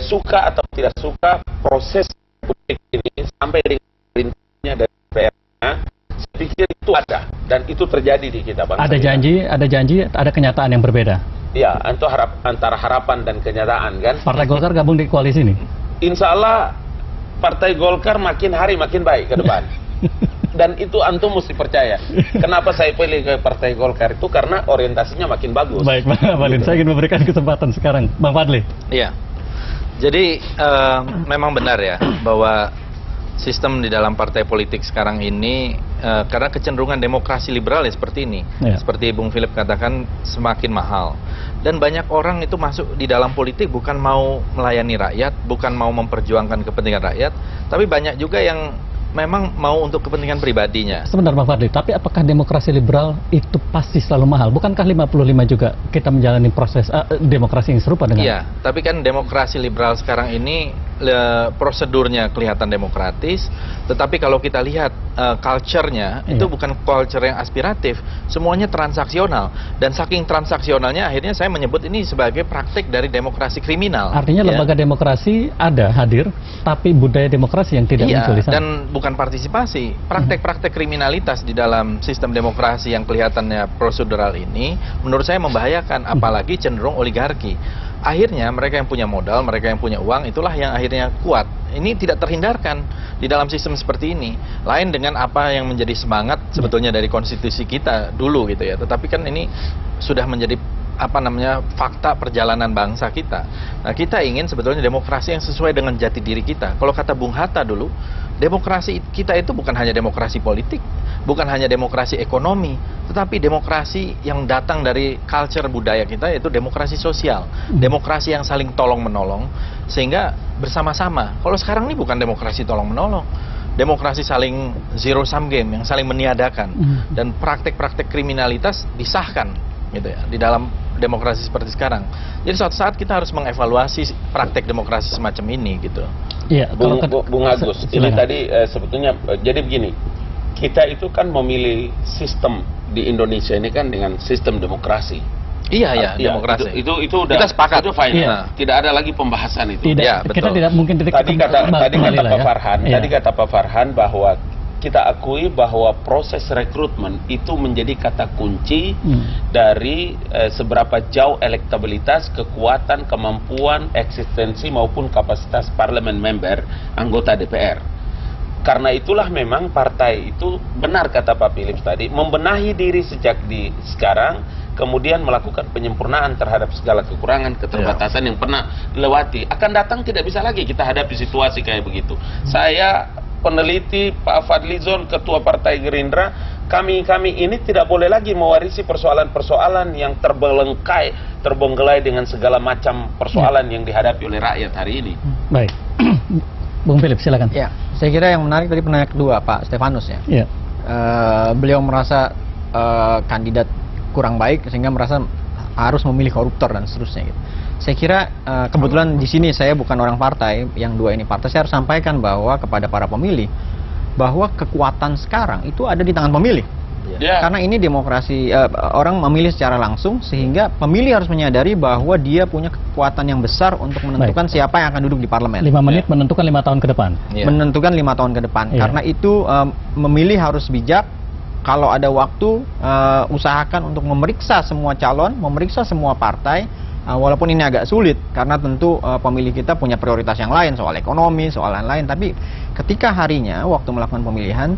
suka atau tidak suka proses politik ini sampai dengan perintahnya dari DPR-nya, saya pikir itu ada dan itu terjadi di kita bangsa. Ada janji, ada kenyataan yang berbeda. Iya, antara harapan dan kenyataan kan. Partai Golkar gabung di koalisi ini. Insya Allah Partai Golkar makin hari makin baik ke depan. Dan itu antum mesti percaya. Kenapa saya pilih ke Partai Golkar itu? Karena orientasinya makin bagus. Baik, Bang Abalin, saya ingin memberikan kesempatan sekarang, Bang Fadli. Iya. Jadi memang benar ya bahwa sistem di dalam partai politik sekarang ini karena kecenderungan demokrasi liberal ya seperti ini. Seperti Bung Philip katakan, semakin mahal. Dan banyak orang itu masuk di dalam politik bukan mau melayani rakyat, bukan mau memperjuangkan kepentingan rakyat, tapi banyak juga yang memang mau untuk kepentingan pribadinya. Sebentar Bang Fadli, tapi apakah demokrasi liberal itu pasti selalu mahal? Bukankah 55 juga kita menjalani proses demokrasi yang serupa dengan? Iya, tapi kan demokrasi liberal sekarang ini prosedurnya kelihatan demokratis, tetapi kalau kita lihat culture-nya itu bukan culture yang aspiratif, semuanya transaksional, dan saking transaksionalnya akhirnya saya menyebut ini sebagai praktik dari demokrasi kriminal. Artinya lembaga demokrasi ada hadir, tapi budaya demokrasi yang tidak muncul di sana. Dan bukan partisipasi, praktek-praktek kriminalitas di dalam sistem demokrasi yang kelihatannya prosedural ini menurut saya membahayakan, apalagi cenderung oligarki. Akhirnya mereka yang punya modal, mereka yang punya uang, itulah yang akhirnya kuat. Ini tidak terhindarkan di dalam sistem seperti ini. Lain dengan apa yang menjadi semangat sebetulnya dari konstitusi kita dulu gitu ya. Tetapi kan ini sudah menjadi fakta perjalanan bangsa kita. Nah, kita ingin sebetulnya demokrasi yang sesuai dengan jati diri kita. Kalau kata Bung Hatta dulu, demokrasi kita itu bukan hanya demokrasi politik, bukan hanya demokrasi ekonomi, tetapi demokrasi yang datang dari culture budaya kita, yaitu demokrasi sosial, demokrasi yang saling tolong-menolong, sehingga bersama-sama. Kalau sekarang ini bukan demokrasi tolong-menolong, demokrasi saling zero sum game, yang saling meniadakan, dan praktek-praktek kriminalitas disahkan gitu ya di dalam demokrasi seperti sekarang. Jadi suatu saat kita harus mengevaluasi praktek demokrasi semacam ini gitu. Iya, Bung Agus, ini tadi sebetulnya jadi begini. Kita itu kan memilih sistem di Indonesia ini kan dengan sistem demokrasi. Iya, demokrasi. Itu udah kita sepakat. Itu fine. Iya. Tidak ada lagi pembahasan itu. Tidak, kita tidak mungkin tadi kata Pak Farhan bahwa kita akui bahwa proses rekrutmen itu menjadi kata kunci dari seberapa jauh elektabilitas, kekuatan, kemampuan, eksistensi maupun kapasitas parlemen member anggota DPR. Karena itulah memang partai itu, benar kata Pak Philips tadi, membenahi diri sejak di sekarang, kemudian melakukan penyempurnaan terhadap segala kekurangan, keterbatasan yang pernah dilewati. Akan datang tidak bisa lagi kita hadapi situasi kayak begitu. Saya peneliti, Pak Fadlizon, Ketua Partai Gerindra, kami ini tidak boleh lagi mewarisi persoalan-persoalan yang terbengkelai dengan segala macam persoalan yang dihadapi oleh rakyat hari ini. Baik. Bung Philips, silakan. Ya, saya kira yang menarik tadi penanya kedua Pak Stefanus ya. Ya. Beliau merasa kandidat kurang baik sehingga merasa harus memilih koruptor dan seterusnya gitu. Saya kira kebetulan di sini saya bukan orang partai, yang dua ini partai, saya harus sampaikan bahwa kepada para pemilih bahwa kekuatan sekarang itu ada di tangan pemilih. Karena ini demokrasi, orang memilih secara langsung, sehingga pemilih harus menyadari bahwa dia punya kekuatan yang besar untuk menentukan siapa yang akan duduk di parlemen. 5 menit menentukan 5 tahun ke depan. Menentukan 5 tahun ke depan. Karena itu memilih harus bijak. Kalau ada waktu, usahakan untuk memeriksa semua calon, memeriksa semua partai. Walaupun ini agak sulit, karena tentu pemilih kita punya prioritas yang lain, soal ekonomi, soal lain-lain. Tapi ketika harinya, waktu melakukan pemilihan,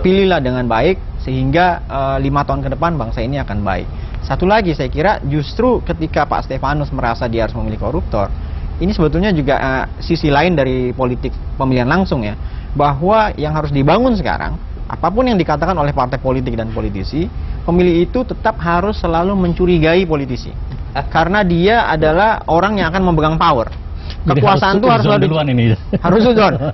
pilihlah dengan baik, sehingga 5 tahun ke depan bangsa ini akan baik. Satu lagi, saya kira justru ketika Pak Stefanus merasa dia harus memilih koruptor, ini sebetulnya juga sisi lain dari politik pemilihan langsung ya, bahwa yang harus dibangun sekarang, apapun yang dikatakan oleh partai politik dan politisi, pemilih itu tetap harus selalu mencurigai politisi. Karena dia adalah orang yang akan memegang power. Kekuasaan itu harus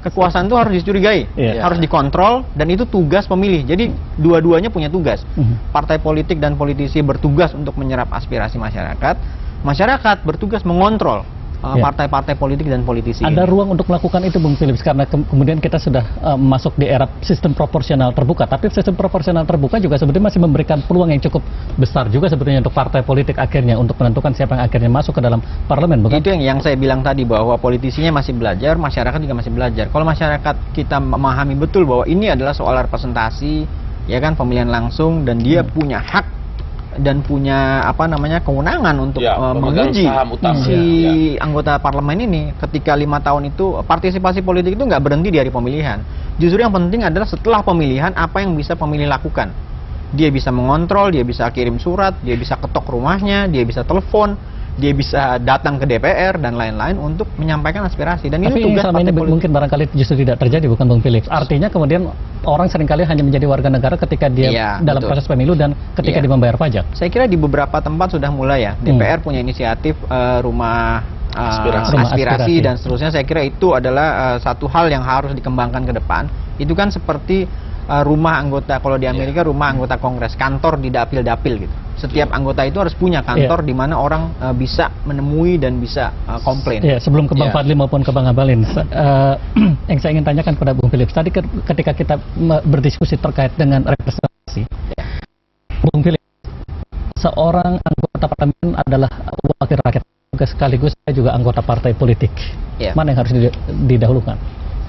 kekuasaan itu harus dicurigai, harus dikontrol, dan itu tugas pemilih. Jadi dua-duanya punya tugas. Partai politik dan politisi bertugas untuk menyerap aspirasi masyarakat. Masyarakat bertugas mengontrol partai-partai politik dan politisi. Ada ruang untuk melakukan itu, Bung Philips, karena kemudian kita sudah masuk di era sistem proporsional terbuka. Tapi sistem proporsional terbuka juga sebetulnya masih memberikan peluang yang cukup besar juga sebetulnya untuk partai politik akhirnya untuk menentukan siapa yang akhirnya masuk ke dalam parlemen, bukan? Itu yang saya bilang tadi, bahwa politisinya masih belajar, masyarakat juga masih belajar. Kalau masyarakat kita memahami betul bahwa ini adalah soal representasi, ya kan, pemilihan langsung, dan dia punya hak dan punya kewenangan untuk menguji anggota parlemen ini. Ketika 5 tahun itu, partisipasi politik itu nggak berhenti dari pemilihan. Justru yang penting adalah setelah pemilihan apa yang bisa pemilih lakukan. Dia bisa mengontrol, dia bisa kirim surat, dia bisa ketok rumahnya, dia bisa telepon, dia bisa datang ke DPR dan lain-lain untuk menyampaikan aspirasi. Dan tapi ini selama ini mungkin barangkali justru tidak terjadi, bukan Bung Philips? Artinya kemudian orang seringkali hanya menjadi warga negara ketika dia dalam proses pemilu dan ketika dia membayar pajak. Saya kira di beberapa tempat sudah mulai ya. DPR punya inisiatif rumah aspirasi dan seterusnya. Saya kira itu adalah satu hal yang harus dikembangkan ke depan. Itu kan seperti rumah anggota, kalau di Amerika rumah anggota Kongres, kantor di dapil-dapil gitu. Setiap anggota itu harus punya kantor di mana orang bisa menemui dan bisa komplain. Sebelum ke Bang Fadli maupun ke Bang Abalin, yang saya ingin tanyakan kepada Bung Philips tadi, ketika kita berdiskusi terkait dengan representasi, Bung Philips, seorang anggota parlemen adalah wakil rakyat, sekaligus saya juga anggota partai politik. Mana yang harus didahulukan?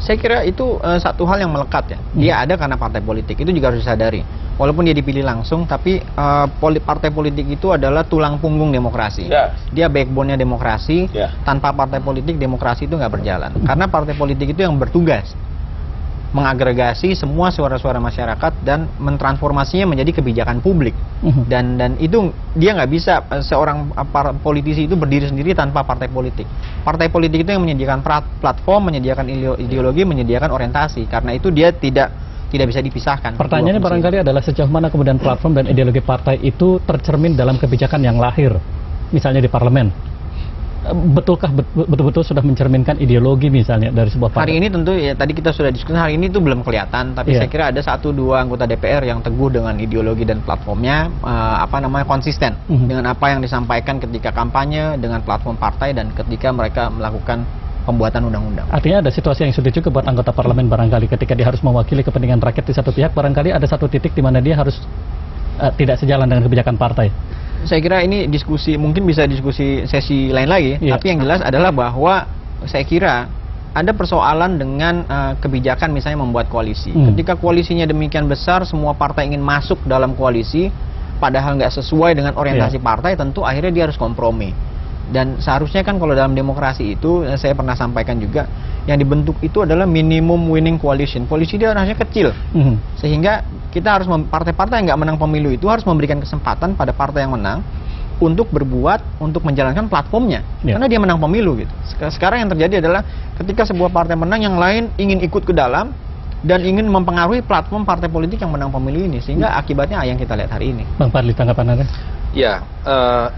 Saya kira itu satu hal yang melekat ya. Dia ada karena partai politik, itu juga harus disadari. Walaupun dia dipilih langsung, tapi partai politik itu adalah tulang punggung demokrasi. Dia backbone-nya demokrasi. Tanpa partai politik, demokrasi itu nggak berjalan. Karena partai politik itu yang bertugas mengagregasi semua suara-suara masyarakat dan mentransformasinya menjadi kebijakan publik. Dan itu dia nggak bisa, seorang politisi itu berdiri sendiri tanpa partai politik. Partai politik itu yang menyediakan platform, menyediakan ideologi, menyediakan orientasi. Karena itu dia tidak bisa dipisahkan. Pertanyaannya barangkali adalah sejauh mana kemudian platform dan ideologi partai itu tercermin dalam kebijakan yang lahir, misalnya di parlemen. Betulkah betul-betul sudah mencerminkan ideologi misalnya dari sebuah partai? Hari ini tentu ya, tadi kita sudah diskusi, hari ini itu belum kelihatan, tapi saya kira ada 1-2 anggota DPR yang teguh dengan ideologi dan platformnya, konsisten dengan apa yang disampaikan ketika kampanye, dengan platform partai, dan ketika mereka melakukan pembuatan undang-undang. Artinya ada situasi yang sulit juga buat anggota parlemen barangkali ketika dia harus mewakili kepentingan rakyat di satu pihak, barangkali ada satu titik di mana dia harus tidak sejalan dengan kebijakan partai. Saya kira ini diskusi, mungkin bisa diskusi sesi lain lagi, tapi yang jelas adalah bahwa saya kira ada persoalan dengan kebijakan misalnya membuat koalisi. Ketika koalisinya demikian besar, semua partai ingin masuk dalam koalisi, padahal nggak sesuai dengan orientasi partai, tentu akhirnya dia harus kompromi. Dan seharusnya kan kalau dalam demokrasi itu, saya pernah sampaikan juga, yang dibentuk itu adalah minimum winning coalition. Koalisi dia harusnya kecil, sehingga kita harus partai-partai yang nggak menang pemilu itu harus memberikan kesempatan pada partai yang menang untuk berbuat, untuk menjalankan platformnya, karena dia menang pemilu gitu. Sekarang yang terjadi adalah ketika sebuah partai menang, yang lain ingin ikut ke dalam dan ingin mempengaruhi platform partai politik yang menang pemilu ini, sehingga akibatnya yang kita lihat hari ini. Bang Fadli, tanggapan Anda? Ya,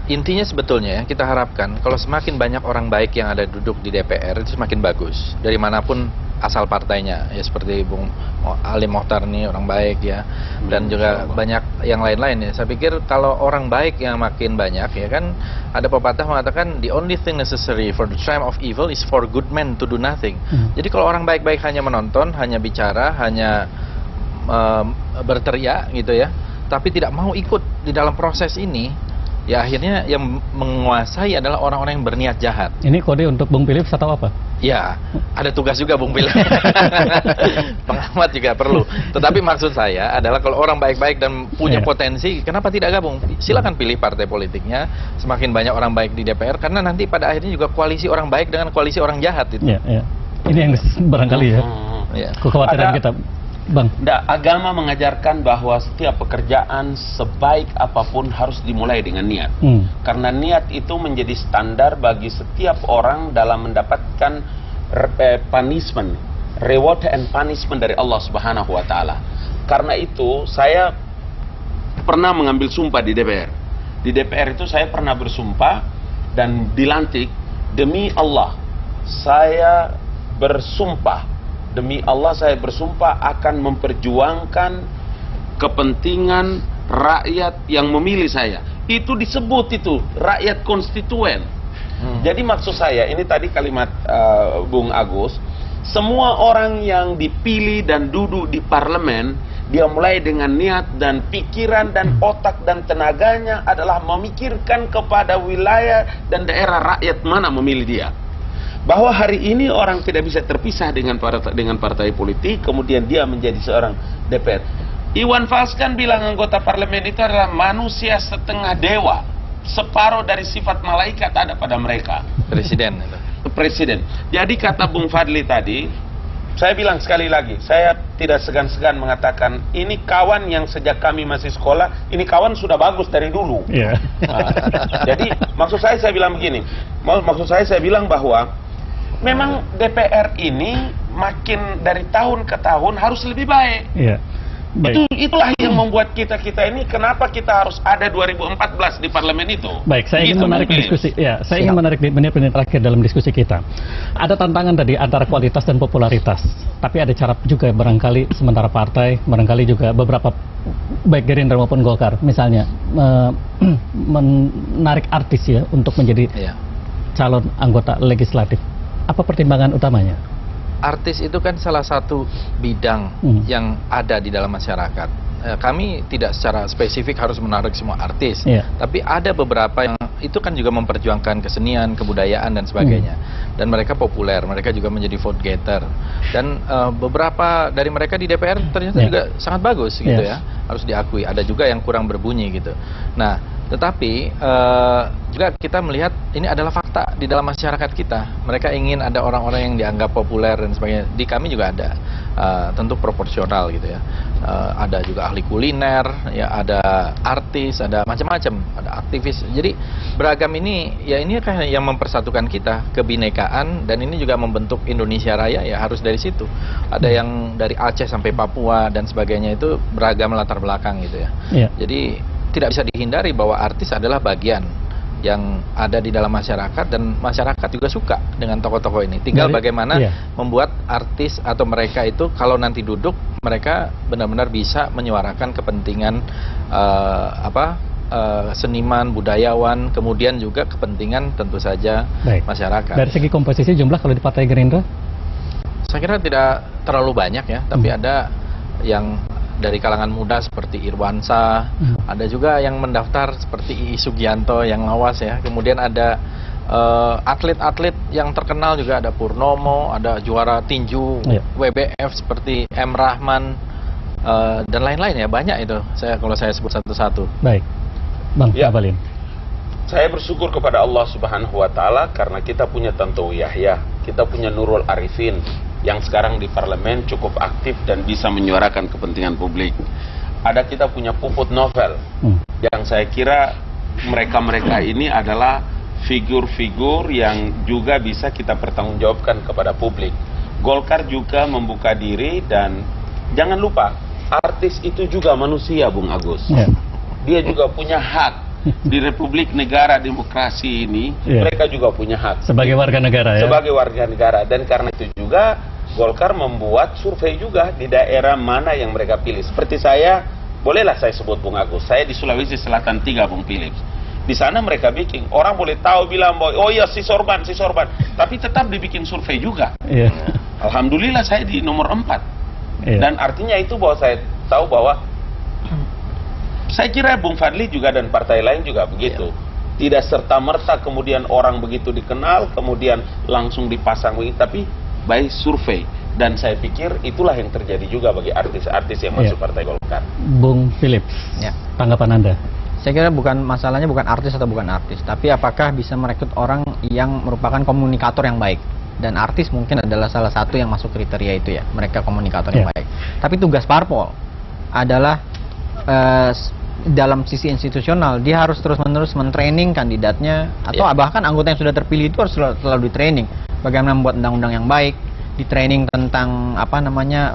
intinya sebetulnya ya, kita harapkan kalau semakin banyak orang baik yang ada duduk di DPR itu semakin bagus, dari manapun asal partainya, ya seperti Bung Ali Mokhtar nih orang baik ya, dan juga banyak yang lain-lain ya. Saya pikir kalau orang baik yang makin banyak ya kan, ada pepatah mengatakan the only thing necessary for the triumph of evil is for good men to do nothing. Jadi kalau orang baik-baik hanya menonton, hanya bicara, hanya berteriak gitu ya, tapi tidak mau ikut di dalam proses ini, ya akhirnya yang menguasai adalah orang-orang yang berniat jahat. Ini kode untuk Bung Philips atau apa? Ya, ada tugas juga Bung Philips. Pengamat juga perlu. Tetapi maksud saya adalah kalau orang baik-baik dan punya potensi, kenapa tidak gabung? Silakan pilih partai politiknya. Semakin banyak orang baik di DPR, karena nanti pada akhirnya juga koalisi orang baik dengan koalisi orang jahat itu. Ini yang barangkali kekhawatiran kita. Bang, agama mengajarkan bahwa setiap pekerjaan sebaik apapun harus dimulai dengan niat. Karena niat itu menjadi standar bagi setiap orang dalam mendapatkan punishment, reward and punishment dari Allah Subhanahu wa taala. Karena itu saya pernah mengambil sumpah di DPR. Di DPR itu saya pernah bersumpah dan dilantik, demi Allah saya bersumpah, demi Allah saya bersumpah akan memperjuangkan kepentingan rakyat yang memilih saya. Itu disebut itu rakyat konstituen. Jadi maksud saya, ini tadi kalimat Bung Agus, semua orang yang dipilih dan duduk di parlemen, dia mulai dengan niat dan pikiran dan otak dan tenaganya adalah memikirkan kepada wilayah dan daerah rakyat mana memilih dia. Bahwa hari ini orang tidak bisa terpisah dengan partai politik, kemudian dia menjadi seorang DPR. Iwan Fals kan bilang anggota parlemen itu adalah manusia setengah dewa, separuh dari sifat malaikat ada pada mereka. Presiden itu. Presiden. Jadi kata Bung Fadli tadi, saya bilang sekali lagi, saya tidak segan-segan mengatakan ini kawan yang sejak kami masih sekolah, ini kawan sudah bagus dari dulu. Jadi maksud saya bilang begini, saya bilang bahwa memang DPR ini makin dari tahun ke tahun harus lebih baik. Itulah yang membuat kita ini kenapa kita harus ada 2014 di parlemen itu. Baik, saya ingin menarik diskusi. Saya ingin menarik menit-menit terakhir dalam diskusi kita. Ada tantangan tadi antara kualitas dan popularitas, tapi ada cara juga barangkali sementara partai, barangkali juga beberapa baik Gerindra maupun Golkar, misalnya menarik artis ya untuk menjadi calon anggota legislatif. Apa pertimbangan utamanya? Artis itu kan salah satu bidang yang ada di dalam masyarakat. Kami tidak secara spesifik harus menarik semua artis, tapi ada beberapa yang itu kan juga memperjuangkan kesenian, kebudayaan dan sebagainya. Dan mereka populer, mereka juga menjadi vote getter. Dan beberapa dari mereka di DPR ternyata juga sangat bagus gitu ya, harus diakui. Ada juga yang kurang berbunyi gitu. Nah, tetapi juga kita melihat ini adalah fakta di dalam masyarakat kita. Mereka ingin ada orang-orang yang dianggap populer dan sebagainya. Di kami juga ada, tentu proporsional gitu ya. Ada juga ahli kuliner, ya ada artis, ada macam-macam, ada aktivis. Jadi beragam ini, ya ini kan yang mempersatukan kita, kebinekaan, dan ini juga membentuk Indonesia Raya. Ya harus dari situ. Ada yang dari Aceh sampai Papua dan sebagainya, itu beragam latar belakang gitu ya. Jadi tidak bisa dihindari bahwa artis adalah bagian yang ada di dalam masyarakat, dan masyarakat juga suka dengan tokoh-tokoh ini. Tinggal bagaimana membuat artis atau mereka itu kalau nanti duduk, mereka benar-benar bisa menyuarakan kepentingan seniman, budayawan, kemudian juga kepentingan tentu saja masyarakat. Dari segi komposisi jumlah kalau di Partai Gerindra? Saya kira tidak terlalu banyak ya, tapi ada yang dari kalangan muda seperti Irwansa, ada juga yang mendaftar seperti Ii Sugianto yang lawas ya. Kemudian ada atlet-atlet yang terkenal juga, ada Purnomo, ada juara tinju WBF seperti M. Rahman dan lain-lain ya, banyak itu. Kalau saya sebut satu-satu. Baik, Bang Abalin. Saya bersyukur kepada Allah Subhanahu wa Ta'ala karena kita punya Tantowi Yahya, kita punya Nurul Arifin yang sekarang di parlemen cukup aktif dan bisa menyuarakan kepentingan publik. Ada kita punya Puput Novel yang saya kira mereka-mereka ini adalah figur-figur yang juga bisa kita pertanggungjawabkan kepada publik. Golkar juga membuka diri dan jangan lupa artis itu juga manusia, Bung Agus. Dia juga punya hak. Di Republik Negara Demokrasi ini, mereka juga punya hak. Sebagai warga negara ya? Sebagai warga negara. Dan karena itu juga, Golkar membuat survei juga di daerah mana yang mereka pilih. Seperti saya, bolehlah saya sebut Bung Agus. Saya di Sulawesi Selatan 3, Bung Philips. Di sana mereka bikin, orang boleh tahu bilang, oh iya si sorban. Tapi tetap dibikin survei juga. Alhamdulillah saya di nomor 4. Dan artinya itu bahwa saya tahu bahwa saya kira Bung Fadli juga dan partai lain juga begitu. Tidak serta-merta kemudian orang begitu dikenal, kemudian langsung dipasang begitu, tapi by survei. Dan saya pikir itulah yang terjadi juga bagi artis-artis yang masuk Partai Golkar. Bung Philips, tanggapan Anda? Saya kira masalahnya bukan artis atau bukan artis, tapi apakah bisa merekrut orang yang merupakan komunikator yang baik. Dan artis mungkin adalah salah satu yang masuk kriteria itu ya, mereka komunikator yang baik. Tapi tugas parpol adalah dalam sisi institusional, dia harus terus-menerus mentraining kandidatnya atau bahkan anggota yang sudah terpilih itu harus selalu di-training bagaimana membuat undang-undang yang baik, di-training tentang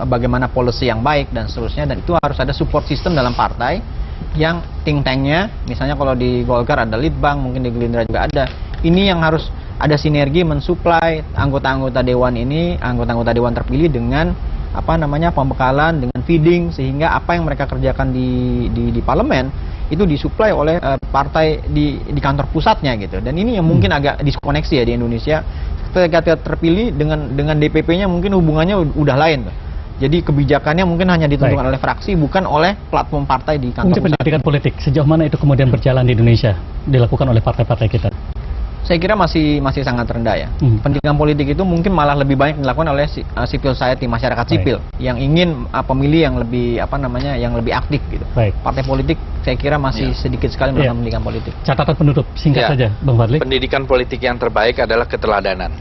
bagaimana policy yang baik dan seterusnya. Dan itu harus ada support system dalam partai yang think tanknya, misalnya kalau di Golkar ada Litbang, mungkin di Gerindra juga ada. Ini yang harus ada sinergi mensuplai anggota-anggota dewan ini, anggota-anggota dewan terpilih dengan pembekalan, dengan feeding, sehingga apa yang mereka kerjakan di parlemen itu disuplai oleh partai di kantor pusatnya gitu. Dan ini yang mungkin agak diskoneksi ya di Indonesia. Ketika terpilih dengan DPP-nya mungkin hubungannya udah lain tuh. Jadi kebijakannya mungkin hanya ditentukan oleh fraksi, bukan oleh platform partai di kantor pusat. Pendidikan politik sejauh mana itu kemudian berjalan di Indonesia, dilakukan oleh partai-partai kita? Saya kira masih sangat rendah ya. Pendidikan politik itu mungkin malah lebih banyak dilakukan oleh civil society, masyarakat sipil yang ingin pemilih yang lebih yang lebih aktif gitu. Partai politik saya kira masih sedikit sekali melakukan pendidikan politik. Catatan penutup singkat saja, Bang Fadli. Pendidikan politik yang terbaik adalah keteladanan.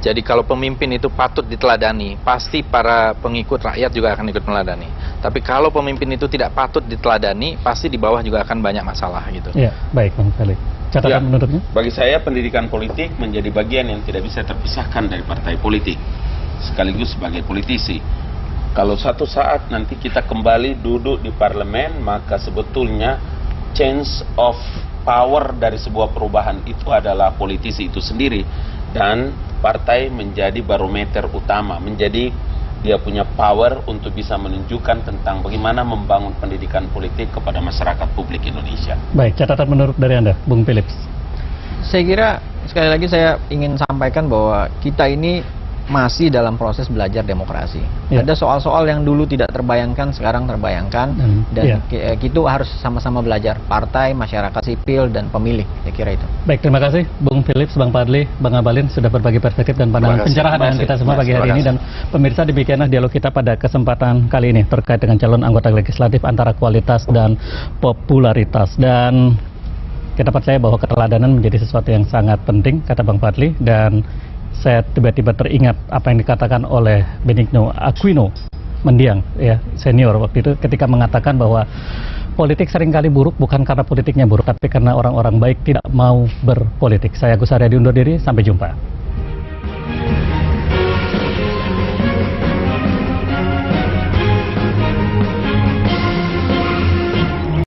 Jadi kalau pemimpin itu patut diteladani, pasti para pengikut rakyat juga akan ikut meneladani. Tapi kalau pemimpin itu tidak patut diteladani, pasti di bawah juga akan banyak masalah gitu. Baik Bang Fadli. Catatan menurutnya? Bagi saya pendidikan politik menjadi bagian yang tidak bisa terpisahkan dari partai politik, sekaligus sebagai politisi. Kalau satu saat nanti kita kembali duduk di parlemen, maka sebetulnya change of power dari sebuah perubahan itu adalah politisi itu sendiri. Dan partai menjadi barometer utama, menjadi dia punya power untuk bisa menunjukkan tentang bagaimana membangun pendidikan politik kepada masyarakat publik Indonesia. Baik, catatan menurut dari Anda, Bung Philips. Saya kira sekali lagi saya ingin sampaikan bahwa kita ini masih dalam proses belajar demokrasi. Ada soal-soal yang dulu tidak terbayangkan, sekarang terbayangkan, dan kita harus sama-sama belajar, partai, masyarakat sipil, dan pemilih. Saya kira itu. Baik, terima kasih Bung Philips, Bang Fadli, Bang Abalin sudah berbagi perspektif dan pandangan pencerahan dengan kita semua pagi hari ini. Dan pemirsa, demikianlah dialog kita pada kesempatan kali ini terkait dengan calon anggota legislatif antara kualitas dan popularitas. Dan kita percaya bahwa keteladanan menjadi sesuatu yang sangat penting, kata Bang Fadli. Dan saya tiba-tiba teringat apa yang dikatakan oleh Benigno Aquino Mendiang, senior waktu itu, ketika mengatakan bahwa politik seringkali buruk bukan karena politiknya buruk, tapi karena orang-orang baik tidak mau berpolitik. Saya Agus Haryadi undur diri, sampai jumpa.